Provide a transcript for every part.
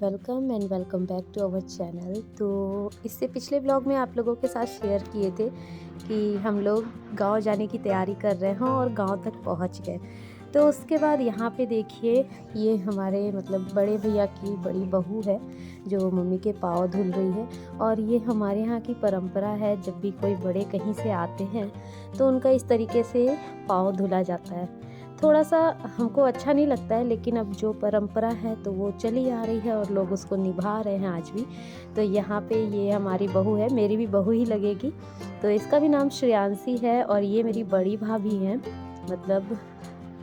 Welcome back to our channel. तो इससे पिछले ब्लॉग में आप लोगों के साथ शेयर किए थे कि हम लोग गांव जाने की तैयारी कर रहे हैं और गांव तक पहुंच गए। तो उसके बाद यहाँ पे देखिए, ये हमारे बड़े भैया की बड़ी बहू है जो मम्मी के पाँव धुल रही है। और ये हमारे यहाँ की परंपरा है, जब भी कोई बड़े कहीं से आते हैं तो उनका इस तरीके से पाँव धुला जाता है। थोड़ा सा हमको अच्छा नहीं लगता है, लेकिन अब जो परंपरा है तो वो चली आ रही है और लोग उसको निभा रहे हैं आज भी। तो यहाँ पे ये हमारी बहू है, मेरी भी बहू ही लगेगी। तो इसका भी नाम श्रेयांशी है और ये मेरी बड़ी भाभी हैं,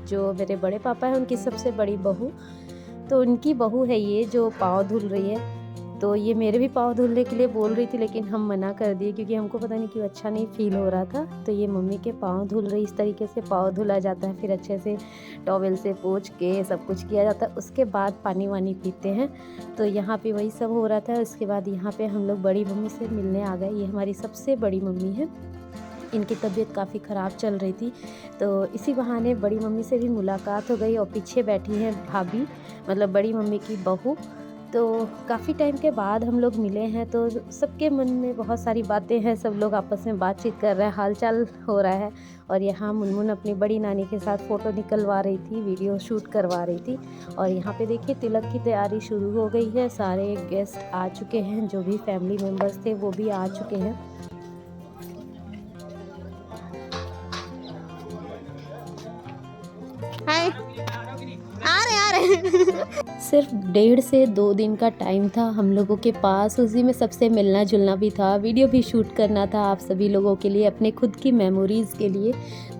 जो मेरे बड़े पापा हैं उनकी सबसे बड़ी बहू। तो उनकी बहू है ये जो पाँव धुल रही है। तो ये मेरे भी पाँव धुलने के लिए बोल रही थी, लेकिन हम मना कर दिए क्योंकि हमको पता नहीं क्यों अच्छा नहीं फील हो रहा था। तो ये मम्मी के पाँव धुल रही, इस तरीके से पाँव धुला जाता है, फिर अच्छे से टॉवेल से पोंछ के सब कुछ किया जाता है। उसके बाद पानी वानी पीते हैं। तो यहाँ पे वही सब हो रहा था। उसके बाद यहाँ पे हम लोग बड़ी मम्मी से मिलने आ गए। ये हमारी सबसे बड़ी मम्मी है, इनकी तबीयत काफ़ी ख़राब चल रही थी। तो इसी बहाने बड़ी मम्मी से भी मुलाकात हो गई। और पीछे बैठी हैं भाभी, बड़ी मम्मी की बहू। तो काफ़ी टाइम के बाद हम लोग मिले हैं, तो सबके मन में बहुत सारी बातें हैं, सब लोग आपस में बातचीत कर रहे हैं, हालचाल हो रहा है। और यहाँ मुनमुन अपनी बड़ी नानी के साथ फ़ोटो निकलवा रही थी, वीडियो शूट करवा रही थी। और यहाँ पे देखिए तिलक की तैयारी शुरू हो गई है। सारे गेस्ट आ चुके हैं, जो भी फैमिली मेम्बर्स थे वो भी आ चुके हैं। हाय, आ रहे सिर्फ 1.5 से 2 दिन का टाइम था हम लोगों के पास, उसी में सबसे मिलना जुलना भी था, वीडियो भी शूट करना था आप सभी लोगों के लिए, अपने खुद की मेमोरीज़ के लिए।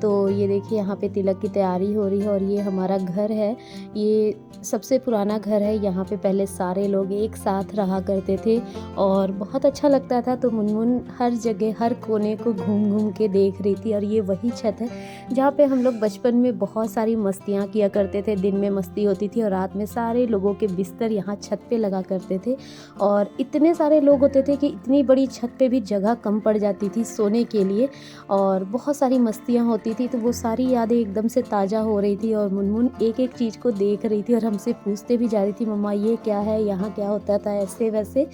तो ये देखिए यहाँ पे तिलक की तैयारी हो रही है। और ये हमारा घर है, ये सबसे पुराना घर है। यहाँ पे पहले सारे लोग एक साथ रहा करते थे और बहुत अच्छा लगता था। तो मुनमुन हर जगह हर कोने को घूम घूम के देख रही थी। और ये वही छत है जहाँ पे हम लोग बचपन में बहुत सारी मस्तियाँ किया करते थे। दिन में मस्ती होती थी और रात में सारे लोगों के बिस्तर यहाँ छत पे लगा करते थे। और इतने सारे लोग होते थे कि इतनी बड़ी छत पे भी जगह कम पड़ जाती थी सोने के लिए। और बहुत सारी मस्तियाँ होती थी, तो वो सारी यादें एकदम से ताज़ा हो रही थी। और मुनमुन एक एक चीज़ को देख रही थी और हमसे पूछते भी जा रही थी, मम्मा ये क्या है, यहाँ क्या होता था, ऐसे वैसे।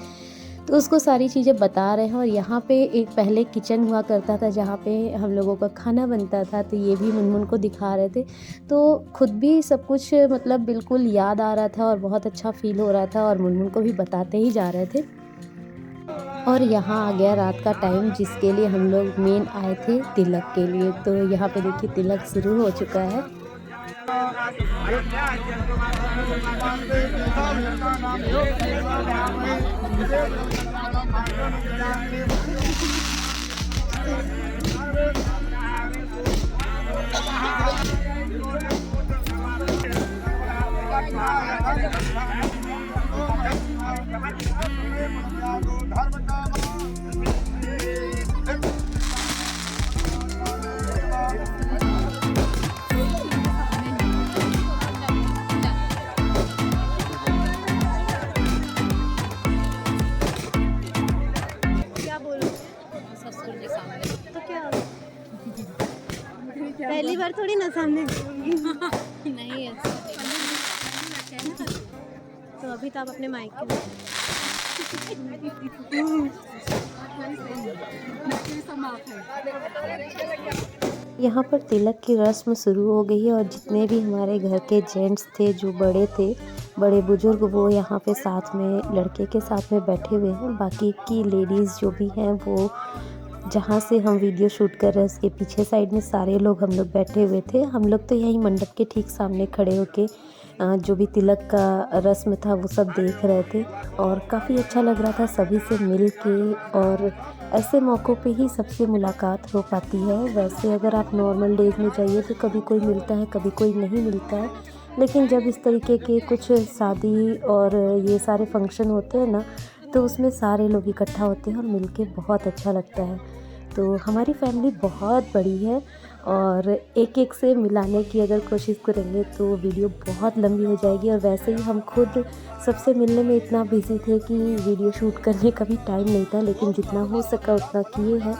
तो उसको सारी चीज़ें बता रहे हैं। और यहाँ पे एक पहले किचन हुआ करता था जहाँ पे हम लोगों का खाना बनता था, तो ये भी मुनमुन को दिखा रहे थे। तो खुद भी सब कुछ बिल्कुल याद आ रहा था और बहुत अच्छा फील हो रहा था और मुनमुन को भी बताते ही जा रहे थे। और यहाँ आ गया रात का टाइम, जिसके लिए हम लोग मेन आए थे तिलक के लिए। तो यहाँ पे देखिए तिलक शुरू हो चुका है। पहली बार थोड़ी ना सामने नहीं है। तो अभी तो आप अपने माइक के यहाँ पर तिलक की रस्म शुरू हो गई है। और जितने भी हमारे घर के जेंट्स थे, जो बड़े थे, बड़े बुजुर्ग, वो यहाँ पे साथ में लड़के के साथ में बैठे हुए हैं। बाकी की लेडीज़ जो भी हैं वो जहाँ से हम वीडियो शूट कर रहे हैं उसके पीछे साइड में सारे लोग हम लोग बैठे हुए थे। हम लोग तो यही मंडप के ठीक सामने खड़े होके जो भी तिलक का रस्म था वो सब देख रहे थे। और काफ़ी अच्छा लग रहा था सभी से मिल के। और ऐसे मौक़ों पे ही सबसे मुलाकात हो पाती है। वैसे अगर आप नॉर्मल डेज में जाइए तो कभी कोई मिलता है, कभी कोई नहीं मिलता है। लेकिन जब इस तरीके के कुछ शादी और ये सारे फंक्शन होते हैं ना, तो उसमें सारे लोग इकट्ठा होते हैं और मिलके बहुत अच्छा लगता है। तो हमारी फैमिली बहुत बड़ी है और एक एक से मिलाने की अगर कोशिश करेंगे तो वीडियो बहुत लंबी हो जाएगी। और वैसे ही हम खुद सबसे मिलने में इतना बिजी थे कि वीडियो शूट करने का भी टाइम नहीं था, लेकिन जितना हो सका उतना किए हैं।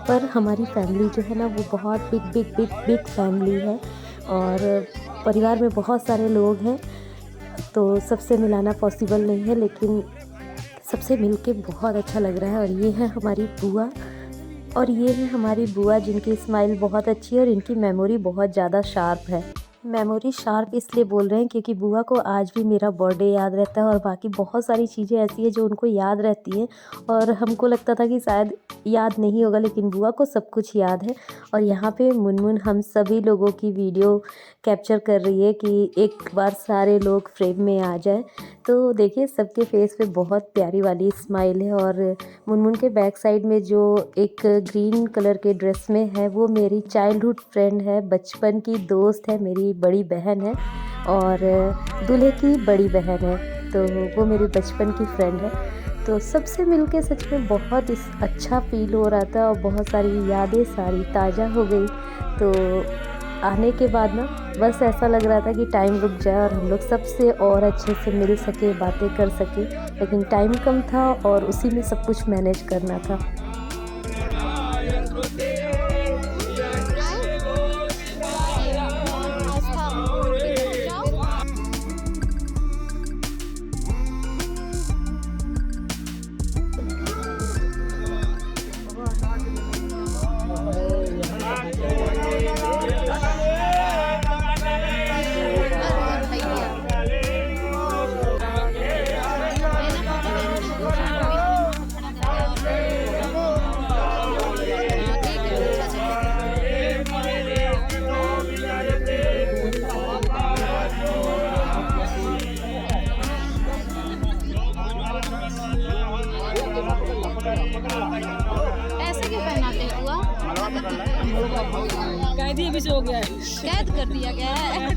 पर हमारी फैमिली जो है ना वो बहुत बिग फैमिली है और परिवार में बहुत सारे लोग हैं। तो सबसे मिलाना पॉसिबल नहीं है, लेकिन सबसे मिलके बहुत अच्छा लग रहा है। और ये है हमारी बुआ, और ये है हमारी बुआ जिनकी स्माइल बहुत अच्छी है और इनकी मेमोरी बहुत ज़्यादा शार्प है। मेमोरी शार्प इसलिए बोल रहे हैं क्योंकि बुआ को आज भी मेरा बर्थडे याद रहता है और बाकी बहुत सारी चीज़ें ऐसी हैं जो उनको याद रहती हैं, और हमको लगता था कि शायद याद नहीं होगा, लेकिन बुआ को सब कुछ याद है। और यहाँ पे मुनमुन हम सभी लोगों की वीडियो कैप्चर कर रही है कि एक बार सारे लोग फ्रेम में आ जाए। तो देखिए सबके फेस पे बहुत प्यारी वाली स्माइल है। और मुनमुन के बैक साइड में जो एक ग्रीन कलर के ड्रेस में है वो मेरी चाइल्डहुड फ्रेंड है, बचपन की दोस्त है, मेरी बड़ी बहन है, और दूल्हे की बड़ी बहन है, तो वो मेरी बचपन की फ्रेंड है। तो सबसे मिलके सच में बहुत अच्छा फील हो रहा था और बहुत सारी यादें सारी ताज़ा हो गई। तो आने के बाद ना बस ऐसा लग रहा था कि टाइम रुक जाए और हम लोग सबसे और अच्छे से मिल सके, बातें कर सके, लेकिन टाइम कम था और उसी में सब कुछ मैनेज करना था। ऐसे क्यों पहनाते हुआ? कैद ही अभी से हो गया है। कैद कर दिया गया है।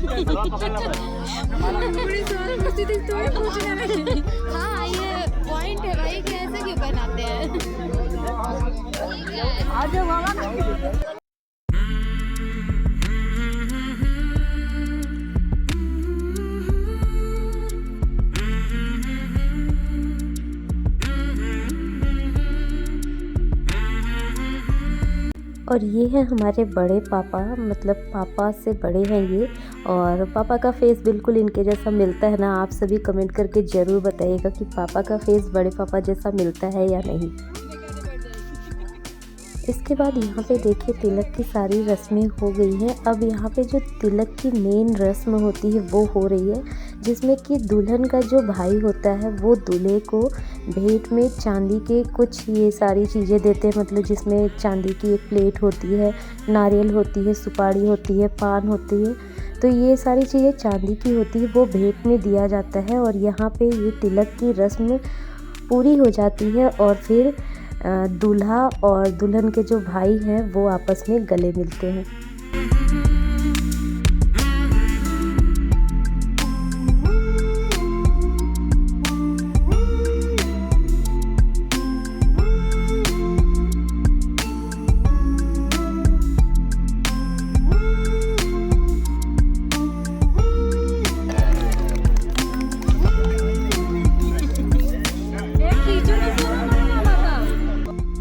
बड़ी सवाल पूछती थी तो ही पूछना नहीं। हाँ ये पॉइंट है भाई कि ऐसे क्यों पहनाते हैं। आज बाबा ना और ये है हमारे बड़े पापा, मतलब पापा से बड़े हैं ये, और पापा का फेस बिल्कुल इनके जैसा मिलता है ना। आप सभी कमेंट करके ज़रूर बताइएगा कि पापा का फेस बड़े पापा जैसा मिलता है या नहीं। इसके बाद यहाँ पे देखिए तिलक की सारी रस्में हो गई हैं। अब यहाँ पे जो तिलक की मेन रस्म होती है वो हो रही है, जिसमें कि दुल्हन का जो भाई होता है वो दूल्हे को भेंट में चांदी के कुछ ये सारी चीज़ें देते हैं, मतलब जिसमें चांदी की एक प्लेट होती है, नारियल होती है, सुपारी होती है, पान होती है, तो ये सारी चीज़ें चांदी की होती है, वो भेंट में दिया जाता है। और यहाँ पे ये तिलक की रस्म पूरी हो जाती है और फिर दूल्हा और दुल्हन के जो भाई हैं वो आपस में गले मिलते हैं।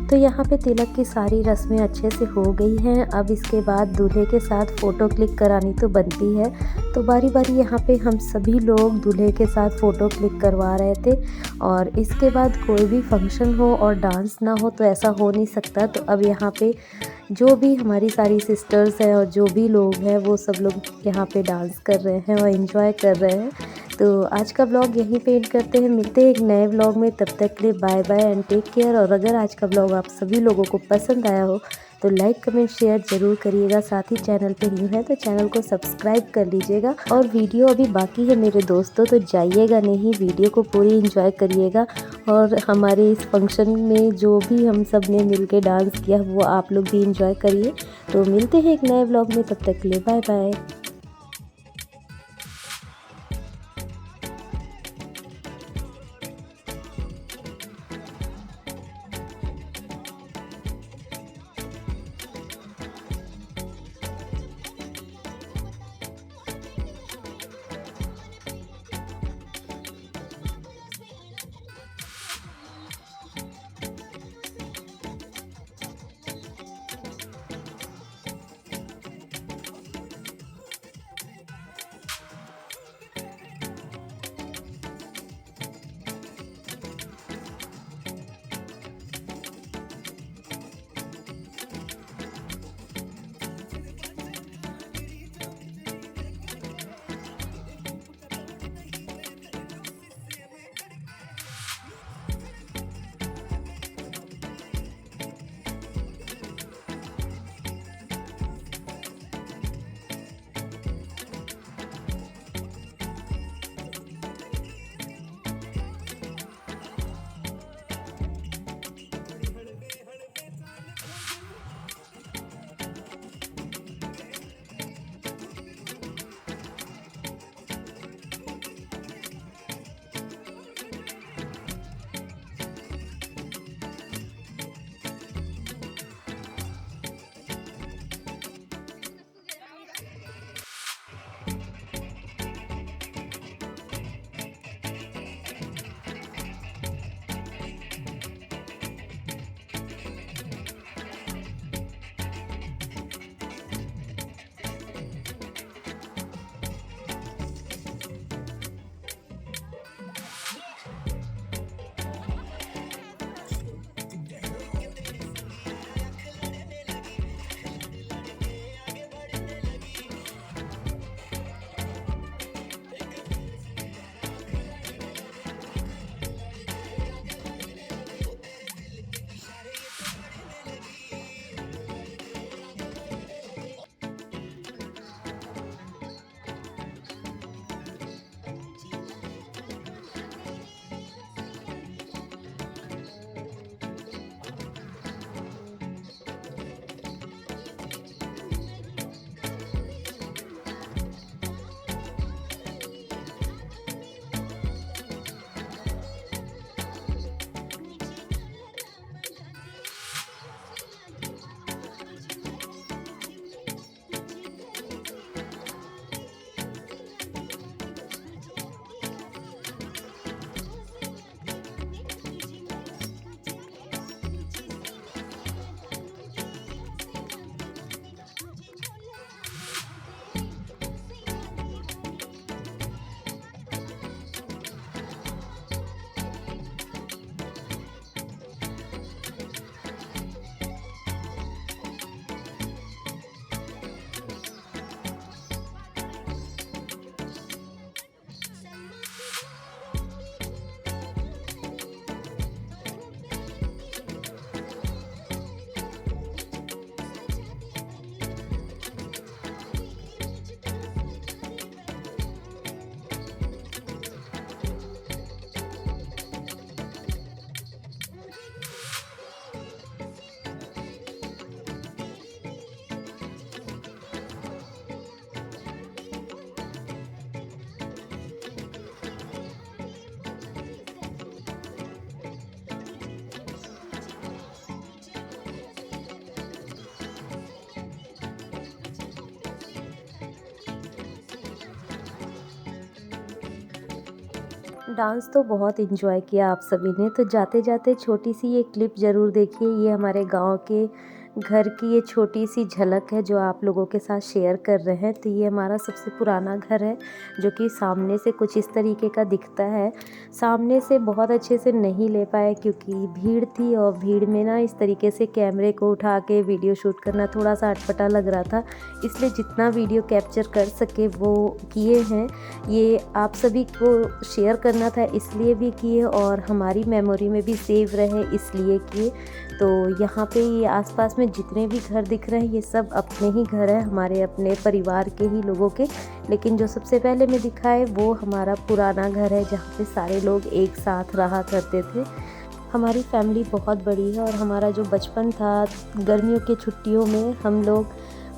तो यहाँ पे तिलक की सारी रस्में अच्छे से हो गई हैं। अब इसके बाद दूल्हे के साथ फ़ोटो क्लिक करानी तो बनती है, तो बारी बारी यहाँ पे हम सभी लोग दूल्हे के साथ फ़ोटो क्लिक करवा रहे थे। और इसके बाद कोई भी फंक्शन हो और डांस ना हो तो ऐसा हो नहीं सकता। तो अब यहाँ पे जो भी हमारी सारी सिस्टर्स हैं और जो भी लोग हैं वो सब लोग यहाँ पे डांस कर रहे हैं और एंजॉय कर रहे हैं। तो आज का व्लॉग यहीं पे एंड करते हैं, मिलते हैं एक नए व्लॉग में, तब तक के लिए bye bye and take care. और अगर आज का व्लॉग आप सभी लोगों को पसंद आया हो तो लाइक कमेंट शेयर ज़रूर करिएगा। साथ ही चैनल पे न्यू है तो चैनल को सब्सक्राइब कर लीजिएगा। और वीडियो अभी बाकी है मेरे दोस्तों, तो जाइएगा नहीं, वीडियो को पूरी एंजॉय करिएगा। और हमारे इस फंक्शन में जो भी हम सब ने मिल के डांस किया वो आप लोग भी एंजॉय करिए। तो मिलते हैं एक नए व्लॉग में, तब तक के लिए बाय बाय। डांस तो बहुत एंजॉय किया आप सभी ने। तो जाते जाते छोटी सी ये क्लिप ज़रूर देखिए। ये हमारे गांव के घर की ये छोटी सी झलक है जो आप लोगों के साथ शेयर कर रहे हैं। तो ये हमारा सबसे पुराना घर है जो कि सामने से कुछ इस तरीके का दिखता है। सामने से बहुत अच्छे से नहीं ले पाए क्योंकि भीड़ थी, और भीड़ में ना इस तरीके से कैमरे को उठा के वीडियो शूट करना थोड़ा सा अटपटा लग रहा था, इसलिए जितना वीडियो कैप्चर कर सके वो किए हैं। ये आप सभी को शेयर करना था इसलिए भी किए, और हमारी मेमोरी में भी सेव रहे इसलिए किए। तो यहाँ पे ये आसपास में जितने भी घर दिख रहे हैं ये सब अपने ही घर हैं, हमारे अपने परिवार के ही लोगों के। लेकिन जो सबसे पहले मैं दिखाए वो हमारा पुराना घर है जहाँ पे सारे लोग एक साथ रहा करते थे। हमारी फैमिली बहुत बड़ी है और हमारा जो बचपन था, गर्मियों की छुट्टियों में हम लोग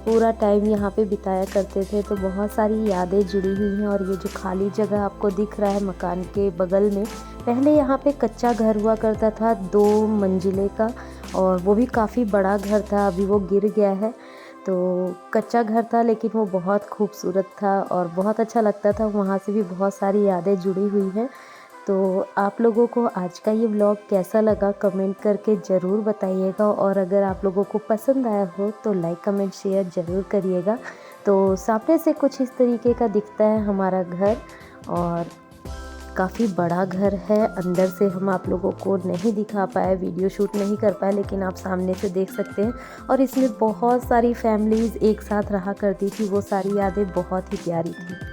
पूरा टाइम यहाँ पे बिताया करते थे। तो बहुत सारी यादें जुड़ी हुई हैं। और ये जो खाली जगह आपको दिख रहा है मकान के बगल में, पहले यहाँ पे कच्चा घर हुआ करता था 2 मंजिले का, और वो भी काफ़ी बड़ा घर था। अभी वो गिर गया है। तो कच्चा घर था लेकिन वो बहुत खूबसूरत था और बहुत अच्छा लगता था। वहाँ से भी बहुत सारी यादें जुड़ी हुई हैं। तो आप लोगों को आज का ये व्लॉग कैसा लगा कमेंट करके ज़रूर बताइएगा, और अगर आप लोगों को पसंद आया हो तो लाइक कमेंट शेयर ज़रूर करिएगा। तो सामने से कुछ इस तरीके का दिखता है हमारा घर, और काफ़ी बड़ा घर है। अंदर से हम आप लोगों को नहीं दिखा पाए, वीडियो शूट नहीं कर पाए, लेकिन आप सामने से देख सकते हैं। और इसमें बहुत सारी फैमिलीज़ एक साथ रहा करती थी, वो सारी यादें बहुत ही प्यारी थी।